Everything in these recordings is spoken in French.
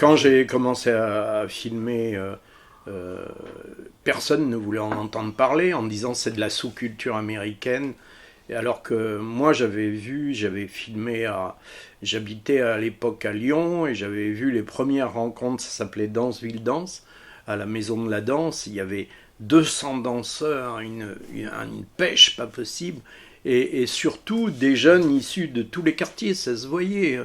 Quand j'ai commencé à filmer, personne ne voulait en entendre parler en disant c'est de la sous-culture américaine. Et alors que moi j'avais filmé j'habitais à l'époque à Lyon et j'avais vu les premières rencontres, ça s'appelait Danceville Danse, à la Maison de la Danse. Il y avait 200 danseurs, une pêche pas possible. Et surtout des jeunes issus de tous les quartiers, ça se voyait.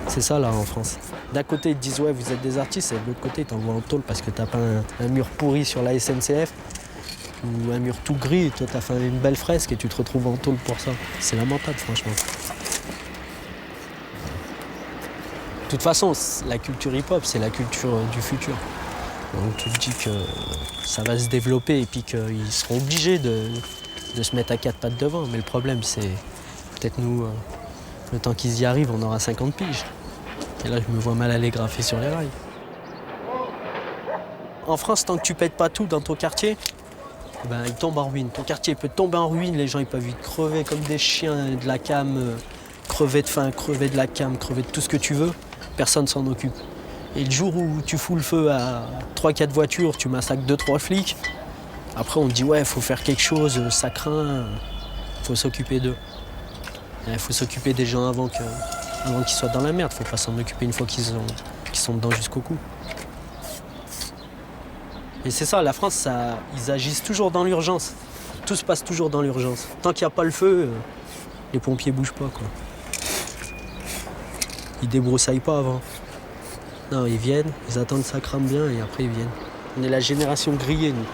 C'est ça là en France. D'un côté ils te disent ouais vous êtes des artistes et de l'autre côté ils t'envoient en tôle parce que t'as pas un mur pourri sur la SNCF ou un mur tout gris et toi t'as fait une belle fresque et tu te retrouves en tôle pour ça. C'est lamentable franchement. De toute façon, la culture hip-hop, c'est la culture du futur. Donc tu te dis que ça va se développer et puis qu'ils seront obligés de se mettre à quatre pattes devant. Mais le problème, c'est peut-être nous, le temps qu'ils y arrivent, on aura 50 piges. Et là, je me vois mal aller graffer sur les rails. En France, tant que tu pètes pas tout dans ton quartier, ben, il tombe en ruine. Ton quartier peut tomber en ruine, les gens ils peuvent vite crever comme des chiens, de la cam, crever de faim, crever de la cam, crever de tout ce que tu veux. Personne s'en occupe. Et le jour où tu fous le feu à 3-4 voitures, tu massacres 2-3 flics, après on te dit ouais, faut faire quelque chose, ça craint, faut s'occuper d'eux. Il faut s'occuper des gens avant qu'ils soient dans la merde, faut pas s'en occuper une fois qu'ils sont dedans jusqu'au cou. Et c'est ça, la France, ils agissent toujours dans l'urgence. Tout se passe toujours dans l'urgence. Tant qu'il n'y a pas le feu, les pompiers bougent pas, quoi. Ils débroussaillent pas avant. Non, ils viennent, ils attendent que ça crame bien et après ils viennent. On est la génération grillée, nous.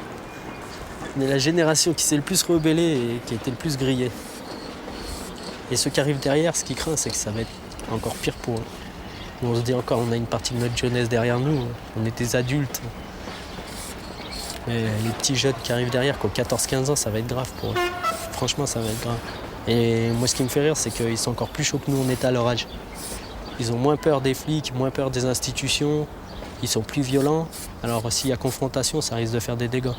On est la génération qui s'est le plus rebellée et qui a été le plus grillée. Et ceux qui arrivent derrière, ce qui craint, c'est que ça va être encore pire pour eux. On se dit encore, on a une partie de notre jeunesse derrière nous, on est des adultes. Mais les petits jeunes qui arrivent derrière, qui ont 14-15 ans, ça va être grave pour eux. Franchement, ça va être grave. Et moi, ce qui me fait rire, c'est qu'ils sont encore plus chauds que nous, on était à leur âge. Ils ont moins peur des flics, moins peur des institutions, ils sont plus violents. Alors s'il y a confrontation, ça risque de faire des dégâts.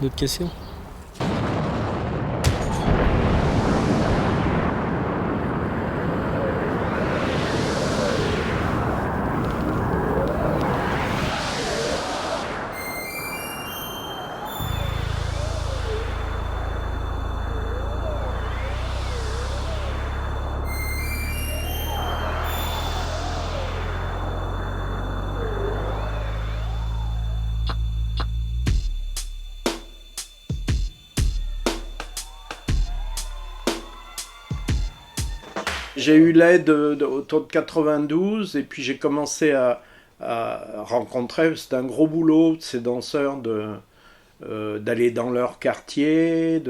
D'autres questions ? J'ai eu l'aide autour de 92 et puis j'ai commencé à rencontrer, c'est un gros boulot, ces danseurs, d'aller dans leur quartier,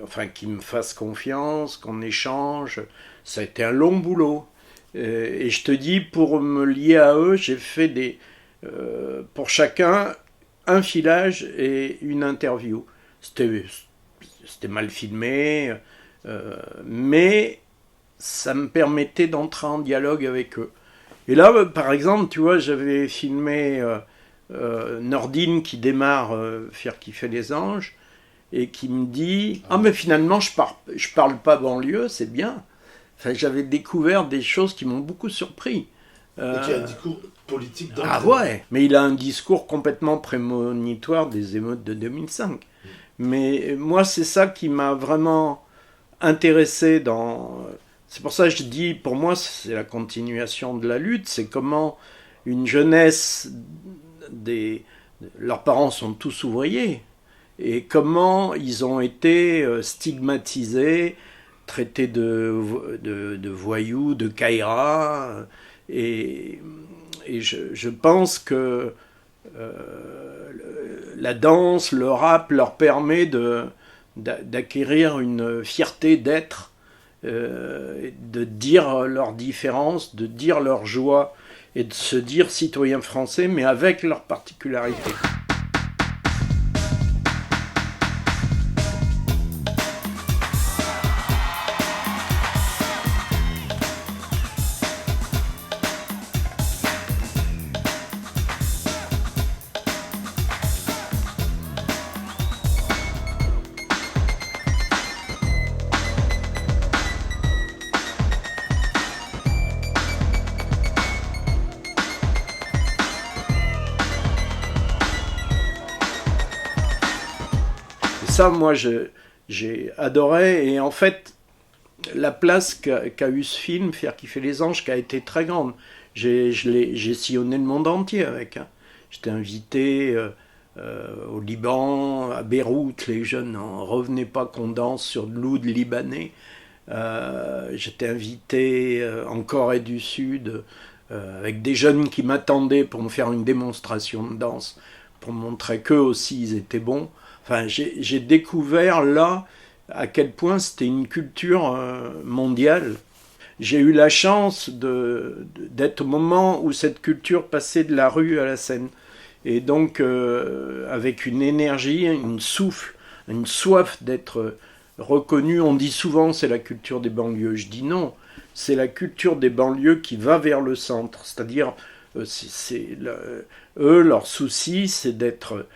enfin qu'ils me fassent confiance, qu'on échange. Ça a été un long boulot. Et je te dis, pour me lier à eux, j'ai fait pour chacun un filage et une interview. C'était mal filmé, mais ça me permettait d'entrer en dialogue avec eux. Et là, par exemple, tu vois, j'avais filmé Nordine qui démarre Faire kiffer les anges et qui me dit « Ah mais finalement, je parle pas banlieue, c'est bien ». Enfin, j'avais découvert des choses qui m'ont beaucoup surpris. Et qui a un discours politique dans Ah ouais, mais il a un discours complètement prémonitoire des émeutes de 2005. Mais moi, c'est ça qui m'a vraiment intéressé C'est pour ça que je dis, pour moi, c'est la continuation de la lutte. C'est comment une jeunesse, leurs parents sont tous ouvriers, et comment ils ont été stigmatisés, traités de voyous, de caïras. Et je pense que la danse, le rap leur permet d'acquérir une fierté d'être, de dire leurs différences, de dire leur joie et de se dire citoyens français, mais avec leurs particularités. ça, moi, j'ai adoré. Et en fait, la place qu'a eu ce film, Faire kiffer les anges, qui a été très grande. J'ai sillonné le monde entier avec. Hein. J'étais invité au Liban, à Beyrouth, les jeunes n'en revenaient pas qu'on danse sur de l'oud libanais. J'étais invité en Corée du Sud avec des jeunes qui m'attendaient pour me faire une démonstration de danse, pour montrer qu'eux aussi ils étaient bons. Enfin, j'ai découvert là à quel point c'était une culture mondiale. J'ai eu la chance d'être au moment où cette culture passait de la rue à la scène. Et donc, avec une énergie, une souffle, une soif d'être reconnu. On dit souvent c'est la culture des banlieues. Je dis non, c'est la culture des banlieues qui va vers le centre. C'est-à-dire, eux, leur souci, c'est d'être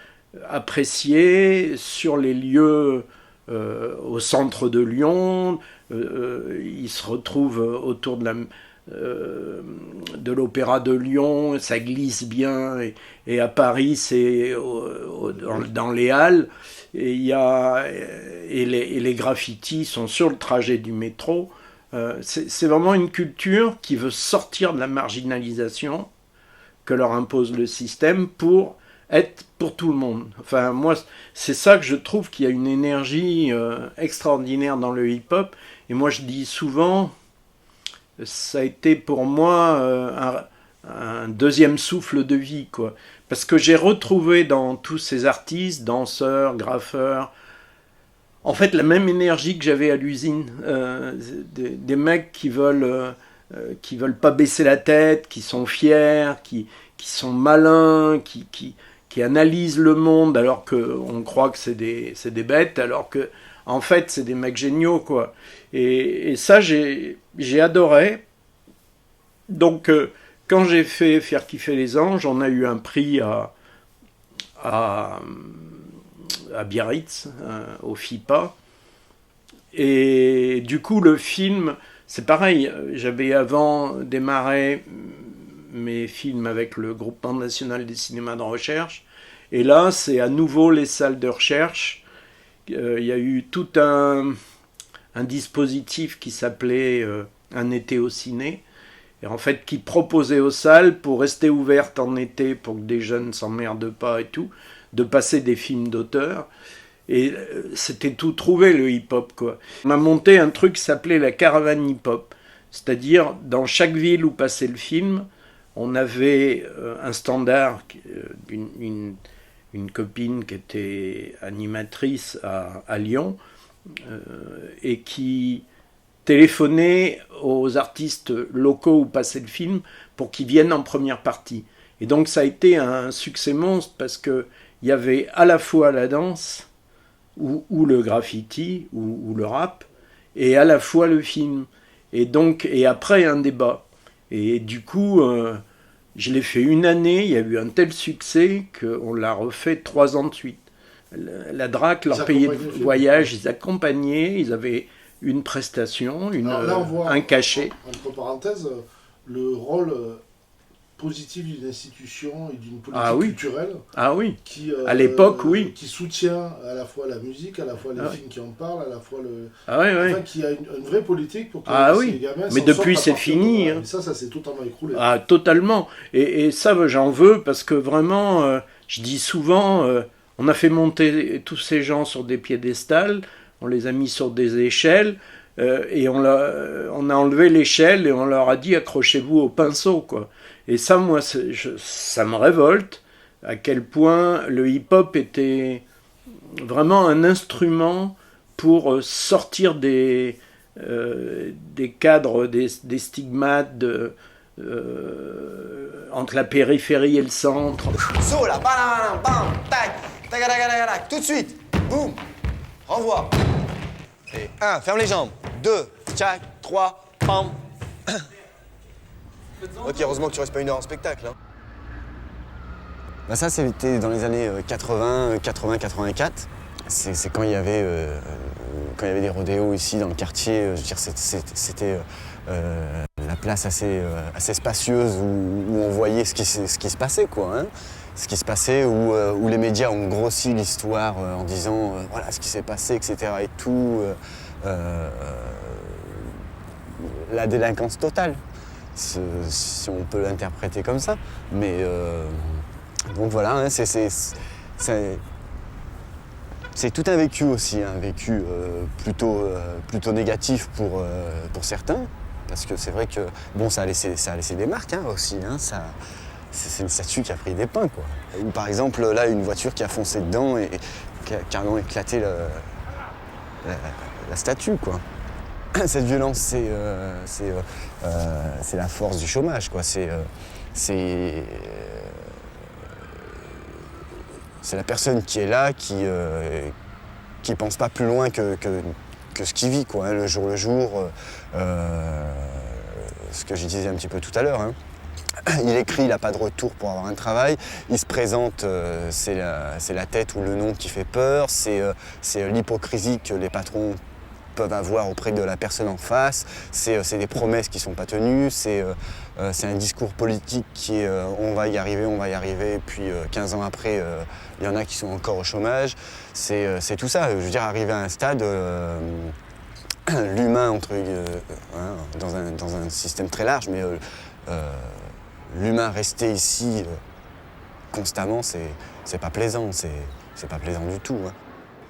appréciés sur les lieux au centre de Lyon. Ils se retrouvent autour de l'Opéra de Lyon, ça glisse bien, et à Paris, c'est dans les Halles, et les graffitis sont sur le trajet du métro. C'est vraiment une culture qui veut sortir de la marginalisation que leur impose le système pour être pour tout le monde. Enfin, moi, c'est ça que je trouve qu'il y a une énergie extraordinaire dans le hip-hop, et moi je dis souvent, ça a été pour moi un deuxième souffle de vie, quoi. Parce que j'ai retrouvé dans tous ces artistes, danseurs, graffeurs, en fait la même énergie que j'avais à l'usine. Des mecs qui veulent pas baisser la tête, qui sont fiers, qui sont malins, qui analysent le monde alors qu'on croit que c'est des bêtes, alors que en fait c'est des mecs géniaux, quoi. Et ça j'ai adoré. Donc quand j'ai fait Faire kiffer les anges, on a eu un prix à Biarritz, au FIPA. Et du coup le film, c'est pareil, j'avais avant démarré mes films avec le Groupement national des cinémas de recherche, et là c'est à nouveau les salles de recherche. Il y a eu tout un dispositif qui s'appelait Un été au ciné, et en fait qui proposait aux salles, pour rester ouvertes en été, pour que des jeunes s'emmerdent pas et tout, de passer des films d'auteur. Et c'était tout trouvé, le hip-hop, quoi. On a monté un truc qui s'appelait la caravane hip-hop, c'est-à-dire dans chaque ville où passait le film, on avait un standard d'une copine qui était animatrice à Lyon, et qui téléphonait aux artistes locaux où passait le film pour qu'ils viennent en première partie. Et donc ça a été un succès monstre, parce qu'il y avait à la fois la danse, ou le graffiti, ou le rap, et à la fois le film. Et après un débat. Et du coup, je l'ai fait une année, il y a eu un tel succès qu'on l'a refait 3 ans de suite. La DRAC leur payait de voyage, ils accompagnaient, ils avaient une prestation, un cachet. Entre parenthèses, le rôle positif d'une institution et d'une politique culturelle. Ah oui. À l'époque, oui. Qui soutient à la fois la musique, à la fois les films qui en parlent, à la fois enfin, qui a une vraie politique pour que les gamins. Mais depuis, c'est fini. Hein. Ça s'est totalement écroulé. Ah, totalement. Et ça, j'en veux, parce que vraiment, je dis souvent, on a fait monter tous ces gens sur des piédestals, on les a mis sur des échelles, et on a enlevé l'échelle et on leur a dit accrochez-vous au pinceau, quoi. Et ça, moi, ça me révolte, à quel point le hip-hop était vraiment un instrument pour sortir des cadres, des stigmates entre la périphérie et le centre. Saut là, bam, bam, tac, tac, tac, tac, tac, tout de suite, boum, renvoie. Et 1, ferme les jambes, 2, tchac, 3, pam. Ok, heureusement que tu restes pas 1 heure en spectacle. Hein. Bah ça, c'était dans les années 80-84. C'est quand il y avait des rodéos ici dans le quartier. Je veux dire, c'était la place assez spacieuse où on voyait ce qui se passait, quoi. Hein. Ce qui se passait, où les médias ont grossi l'histoire en disant voilà ce qui s'est passé, etc. et tout. La délinquance totale, si on peut l'interpréter comme ça. Mais donc voilà, hein, c'est tout un vécu aussi, un vécu plutôt négatif pour certains, parce que c'est vrai que bon, ça a laissé des marques hein, aussi. Hein, c'est une statue qui a pris des pains, quoi. Ou par exemple là, une voiture qui a foncé dedans et qui a carrément éclaté la statue, quoi. Cette violence, c'est la force du chômage, quoi. C'est la personne qui est là, qui pense pas plus loin que ce qu'il vit, quoi, hein, le jour. Ce que je disais un petit peu tout à l'heure. Hein. Il écrit, il n'a pas de retour pour avoir un travail. Il se présente, c'est la tête ou le nom qui fait peur. C'est l'hypocrisie que les patrons peuvent avoir auprès de la personne en face. C'est des promesses qui ne sont pas tenues. C'est un discours politique qui est on va y arriver. Et puis 15 ans après, il y en a qui sont encore au chômage. C'est tout ça. Je veux dire, arriver à un stade, l'humain, hein, dans un système très large, mais l'humain rester ici constamment, c'est pas plaisant. C'est pas plaisant du tout. Hein.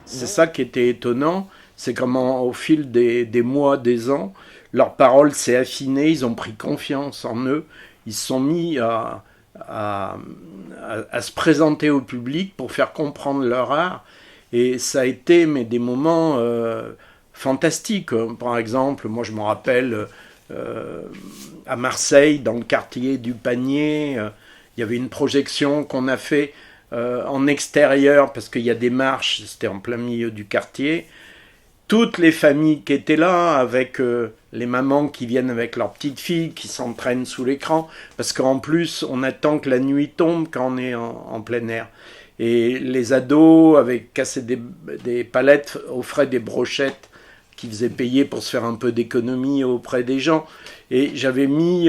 C'est ça qui était étonnant, c'est comment au fil des mois, des ans, leur parole s'est affinée, ils ont pris confiance en eux, ils se sont mis à se présenter au public pour faire comprendre leur art, et ça a été des moments fantastiques. Par exemple, moi je me rappelle à Marseille, dans le quartier du Panier, il y avait une projection qu'on a fait en extérieur, parce qu'il y a des marches, c'était en plein milieu du quartier. Toutes les familles qui étaient là, avec les mamans qui viennent avec leurs petites filles, qui s'entraînent sous l'écran, parce qu'en plus, on attend que la nuit tombe quand on est en plein air. Et les ados avaient cassé des palettes, offraient des brochettes qui faisaient payer pour se faire un peu d'économie auprès des gens. Et j'avais mis,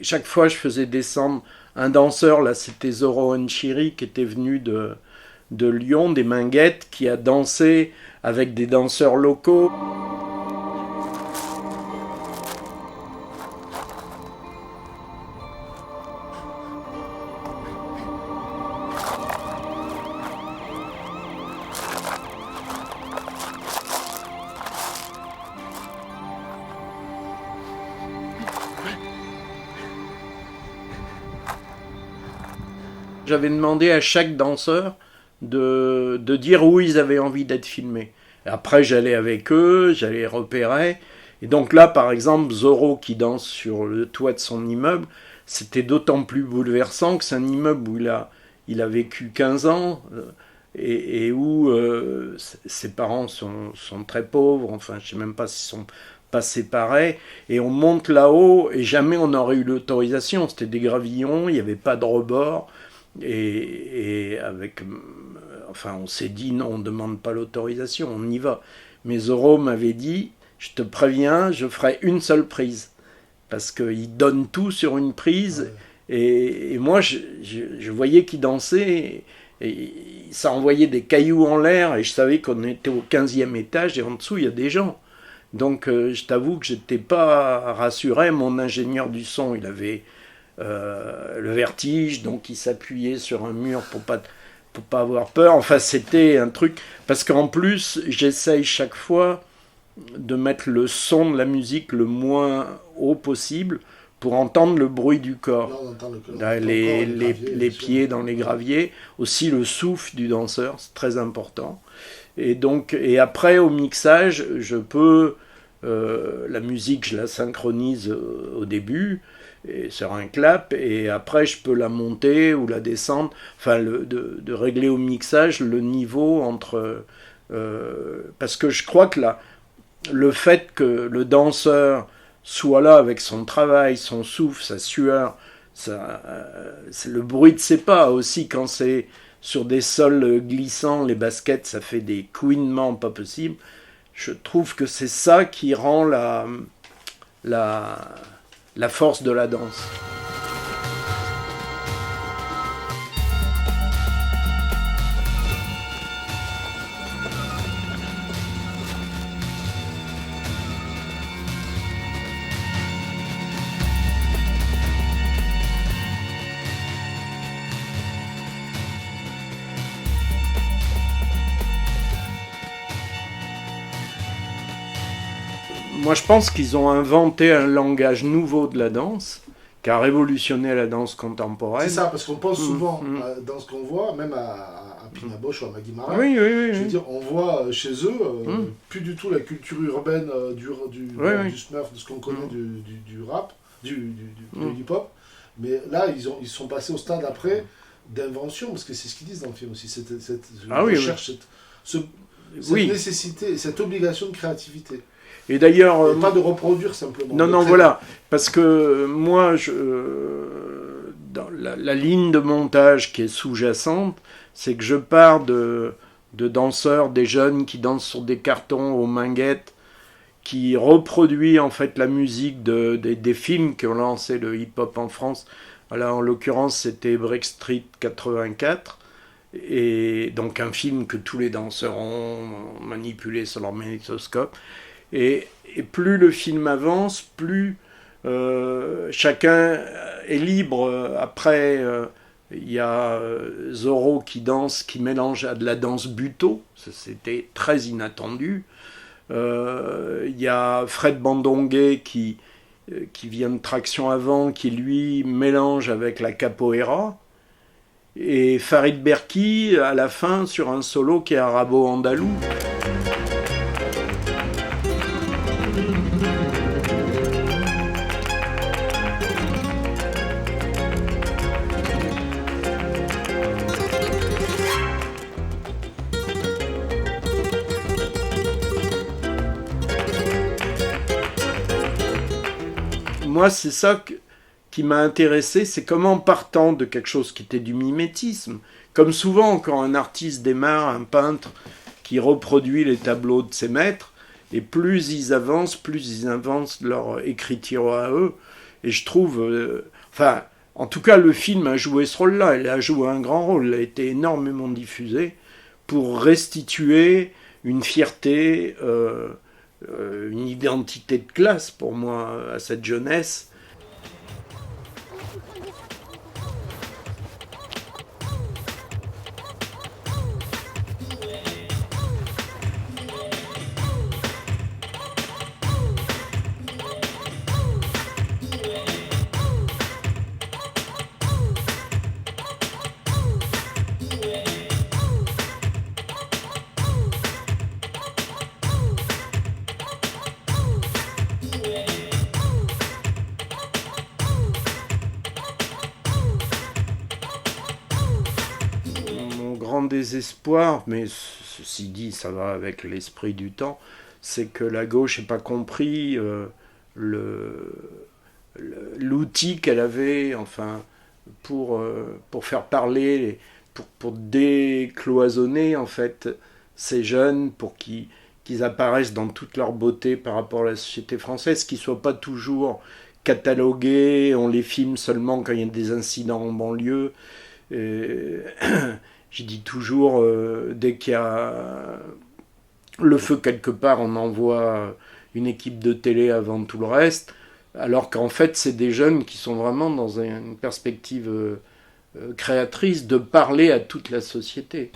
chaque fois je faisais descendre un danseur, là c'était Zoro Enchiri qui était venu de Lyon, des Minguettes, qui a dansé avec des danseurs locaux. J'avais demandé à chaque danseur de dire où ils avaient envie d'être filmés. Et après, j'allais avec eux, j'allais les repérer. Et donc là, par exemple, Zoro qui danse sur le toit de son immeuble, c'était d'autant plus bouleversant que c'est un immeuble où il a vécu 15 ans et où ses parents sont très pauvres. Enfin, je ne sais même pas s'ils sont pas séparés. Et on monte là-haut et jamais on n'aurait eu l'autorisation. C'était des gravillons, il n'y avait pas de rebord. Et enfin, on s'est dit non, on ne demande pas l'autorisation, on y va. Mais Zoro m'avait dit, je te préviens, je ferai une seule prise. Parce qu'il donne tout sur une prise. Ouais. Et moi, je voyais qu'il dansait et ça envoyait des cailloux en l'air et je savais qu'on était au 15e étage et en dessous, il y a des gens. Donc, je t'avoue que je n'étais pas rassuré. Mon ingénieur du son, il avait le vertige, donc il s'appuyait sur un mur pour pas avoir peur. Enfin, c'était un truc, parce qu'en plus j'essaye chaque fois de mettre le son de la musique le moins haut possible pour entendre le bruit du corps, les pieds dans les graviers, aussi le souffle du danseur, c'est très important. Et après au mixage, je peux la musique, je la synchronise au début et sur un clap, et après je peux la monter ou la descendre, enfin de régler au mixage le niveau entre parce que je crois que le fait que le danseur soit là avec son travail, son souffle, sa sueur, c'est le bruit de ses pas aussi, quand c'est sur des sols glissants, les baskets, ça fait des couinements pas possibles. Je trouve que c'est ça qui rend la force de la danse. Moi, je pense qu'ils ont inventé un langage nouveau de la danse, qui a révolutionné la danse contemporaine. C'est ça, parce qu'on pense souvent dans ce qu'on voit, même à Pina Bausch ou à Maggie Marin. Oui. Je veux dire, on voit chez eux plus du tout la culture urbaine du Smurf, de ce qu'on connaît du rap, du hip-hop. Mais là, ils sont passés au stade après d'invention, parce que c'est ce qu'ils disent dans le film aussi. Cette recherche, cette nécessité, cette obligation de créativité. Et d'ailleurs... pas de reproduire simplement. Non, voilà. Parce que moi, dans la ligne de montage qui est sous-jacente, c'est que je pars de danseurs, des jeunes qui dansent sur des cartons aux minguettes, qui reproduit en fait la musique des films qui ont lancé le hip-hop en France. Voilà, en l'occurrence, c'était Break Street 84. Et donc un film que tous les danseurs ont manipulé sur leur magnétoscope. Et plus le film avance, plus chacun est libre. Après, il y a Zorro qui danse, qui mélange à de la danse buto. C'était très inattendu. Il y a Fred Bandongué qui vient de Traction Avant, qui lui mélange avec la capoeira. Et Farid Berki, à la fin, sur un solo qui est arabo-andalou. Moi, c'est ça qui m'a intéressé, c'est comment partant de quelque chose qui était du mimétisme, comme souvent quand un artiste démarre, un peintre qui reproduit les tableaux de ses maîtres, et plus ils avancent, plus ils inventent leur écriture à eux. Et je trouve... en tout cas, le film a joué ce rôle-là, il a joué un grand rôle, il a été énormément diffusé pour restituer une fierté... une identité de classe pour moi à cette jeunesse. Désespoir, mais ceci dit, ça va avec l'esprit du temps, c'est que la gauche n'ait pas compris l'outil qu'elle avait, pour faire parler, pour décloisonner en fait ces jeunes, pour qu'ils apparaissent dans toute leur beauté par rapport à la société française, qu'ils ne soient pas toujours catalogués, on les filme seulement quand il y a des incidents en banlieue. Je dis toujours, dès qu'il y a le feu quelque part, on envoie une équipe de télé avant tout le reste, alors qu'en fait, c'est des jeunes qui sont vraiment dans une perspective créatrice de parler à toute la société.